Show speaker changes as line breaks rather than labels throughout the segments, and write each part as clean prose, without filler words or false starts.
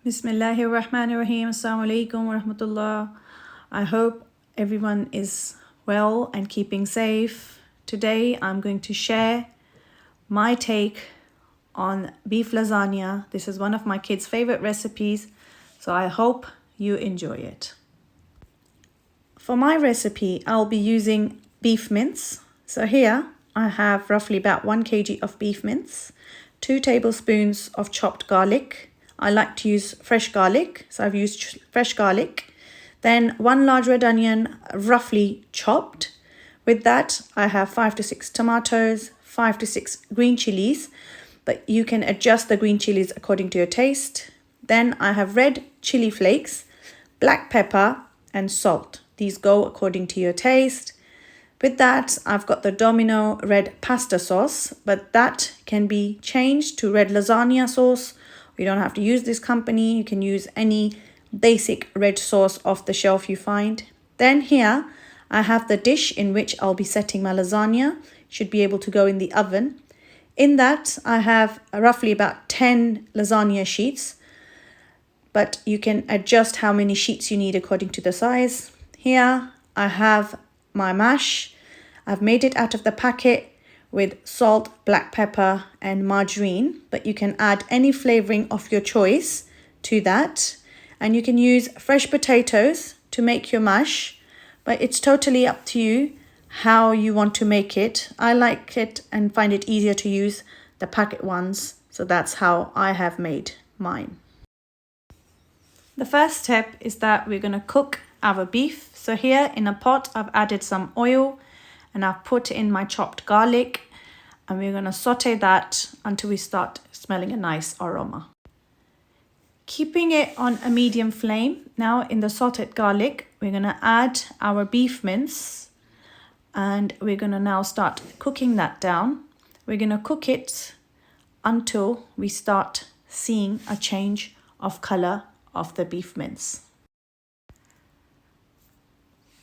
Bismillahirrahmanirrahim. Assalamu alaikum wa rahmatullah. I hope everyone is well and keeping safe. Today I'm going to share my take on beef lasagna. This is one of my kids' favorite recipes, so I hope you enjoy it. For my recipe, I'll be using beef mince. So here I have roughly about 1 kg of beef mince, 2 tablespoons of chopped garlic. I like to use fresh garlic, so I've used fresh garlic. Then 1 large red onion, roughly chopped. With that, I have 5 to 6 tomatoes, 5 to 6 green chilies, but you can adjust the green chilies according to your taste. Then I have red chili flakes, black pepper, and salt. These go according to your taste. With that, I've got the Domino red pasta sauce, but that can be changed to red lasagna sauce. You don't have to use this company. You can use any basic red sauce off the shelf you find. Then here I have the dish in which I'll be setting my lasagna. Should be able to go in the oven. In that I have roughly about 10 lasagna sheets, but you can adjust how many sheets you need according to the size. Here I have my mash. I've made it out of the packet with salt, black pepper, and margarine, but you can add any flavoring of your choice to that. And you can use fresh potatoes to make your mash, but it's totally up to you how you want to make it. I like it and find it easier to use the packet ones, so that's how I have made mine. The first step is that we're going to cook our beef. So here in a pot, I've added some oil and I've put in my chopped garlic, and we're going to saute that until we start smelling a nice aroma. Keeping it on a medium flame. Now in the sauteed garlic, we're going to add our beef mince, and we're going to now start cooking that down. We're going to cook it until we start seeing a change of color of the beef mince.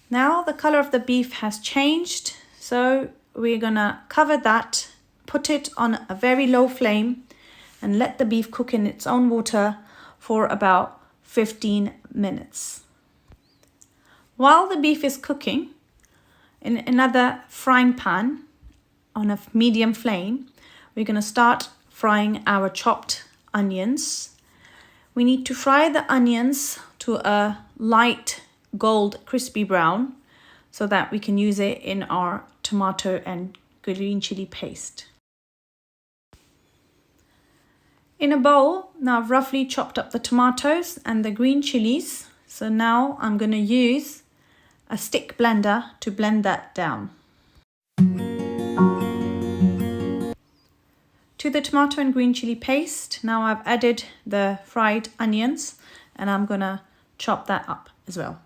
Now the color of the beef has changed, so we're gonna cover that, put it on a very low flame, and let the beef cook in its own water for about 15 minutes. While the beef is cooking, in another frying pan on a medium flame, we're gonna start frying our chopped onions. We need to fry the onions to a light gold crispy brown so that we can use it in our tomato and green chili paste. In a bowl, now I've roughly chopped up the tomatoes and the green chilies. So now I'm going to use a stick blender to blend that down. To the tomato and green chili paste, now I've added the fried onions, and I'm going to chop that up as well.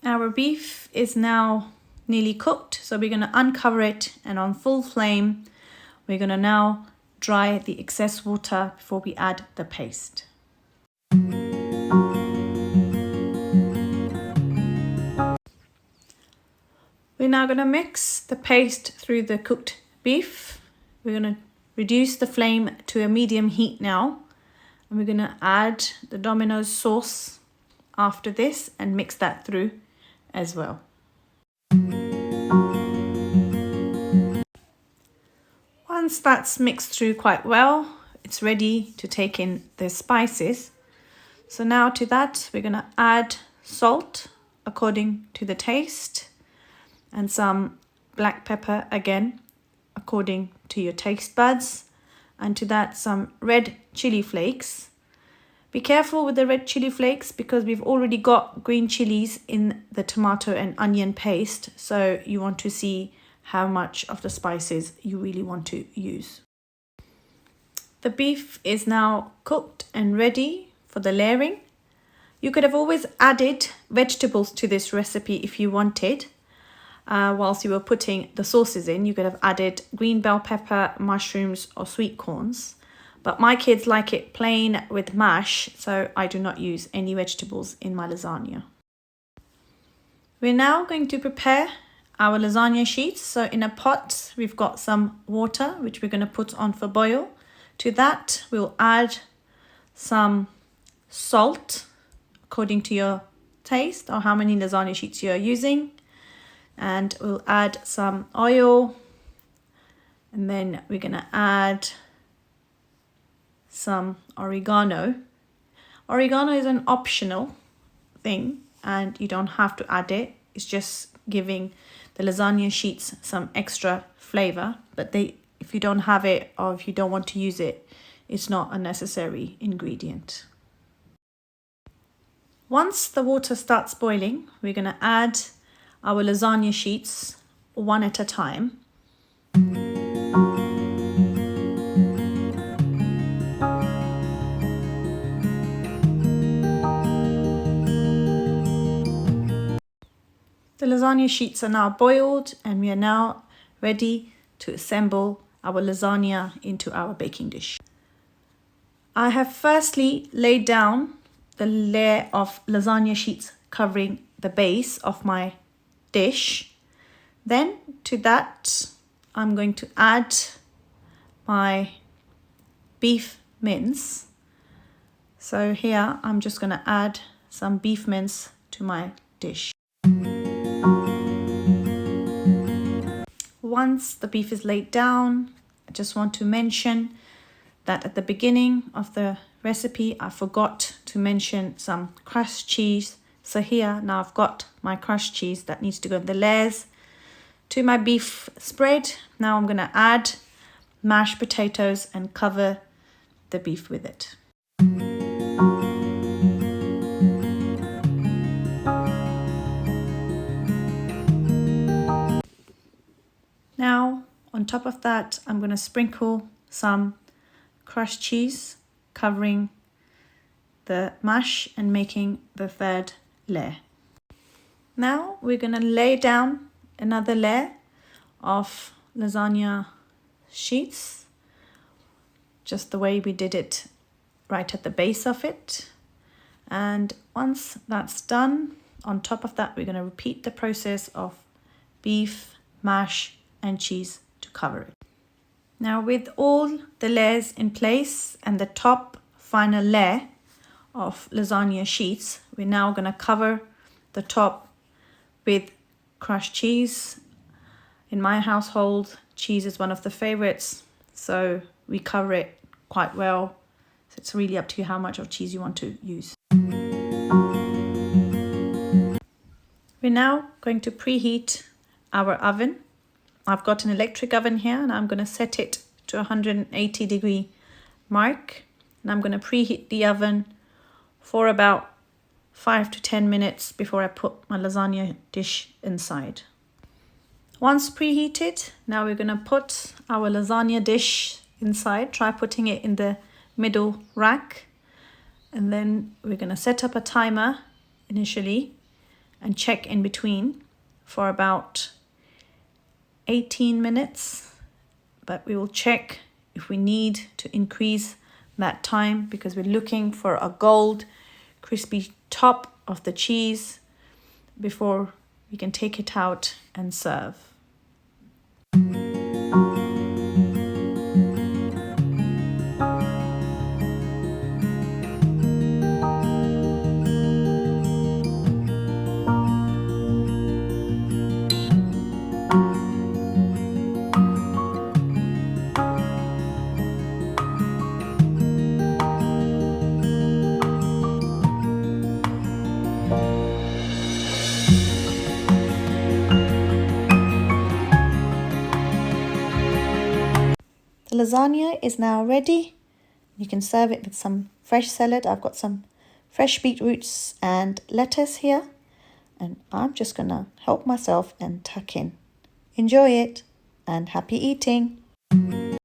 Our beef is now nearly cooked, so we're going to uncover it, and on full flame we're going to now dry the excess water before we add the paste. We're now going to mix the paste through the cooked beef. We're going to reduce the flame to a medium heat now, and we're going to add the Domino's sauce after this and mix that through as well. Once that's mixed through quite well, it's ready to take in the spices. So now to that, we're going to add salt according to the taste, and some black pepper again according to your taste buds, and to that some red chili flakes. Be careful with the red chili flakes because we've already got green chilies in the tomato and onion paste, so you want to see how much of the spices you really want to use. The beef is now cooked and ready for the layering. You could have always added vegetables to this recipe if you wanted. Whilst you were putting the sauces in, you could have added green bell pepper, mushrooms, or sweet corns. But my kids like it plain with mash, so I do not use any vegetables in my lasagna. We're now going to prepare our lasagna sheets. So in a pot, we've got some water, which we're going to put on for boil. To that, we'll add some salt according to your taste or how many lasagna sheets you're using. And we'll add some oil. And then we're going to add some oregano. Oregano is an optional thing and you don't have to add it. It's just giving the lasagna sheets some extra flavor. But if you don't have it or if you don't want to use it, it's not a necessary ingredient. Once the water starts boiling, we're going to add our lasagna sheets one at a time. The lasagna sheets are now boiled and we are now ready to assemble our lasagna into our baking dish. I have firstly laid down the layer of lasagna sheets covering the base of my dish. Then to that, I'm going to add my beef mince. So here, I'm just going to add some beef mince to my dish. Once the beef is laid down, I just want to mention that at the beginning of the recipe, I forgot to mention some crushed cheese. So here, now I've got my crushed cheese that needs to go in the layers to my beef spread. Now I'm going to add mashed potatoes and cover the beef with it. Now, on top of that, I'm going to sprinkle some crushed cheese, covering the mash and making the third layer. Now we're going to lay down another layer of lasagna sheets, just the way we did it right at the base of it. And once that's done, on top of that, we're going to repeat the process of beef, mash, and cheese to cover it. Now with all the layers in place and the top final layer of lasagna sheets, we're now going to cover the top with crushed cheese. In my household, cheese is one of the favorites, so we cover it quite well. So it's really up to you how much of cheese you want to use. We're now going to preheat our oven. I've got an electric oven here and I'm going to set it to 180 degree mark. And I'm going to preheat the oven for about 5 to 10 minutes before I put my lasagna dish inside. Once preheated, now we're going to put our lasagna dish inside. Try putting it in the middle rack. And then we're going to set up a timer initially and check in between for about 18 minutes, but we will check if we need to increase that time because we're looking for a gold crispy top of the cheese before we can take it out and serve. The lasagna is now ready. You can serve it with some fresh salad. I've got some fresh beetroots and lettuce here. And I'm just going to help myself and tuck in. Enjoy it and happy eating.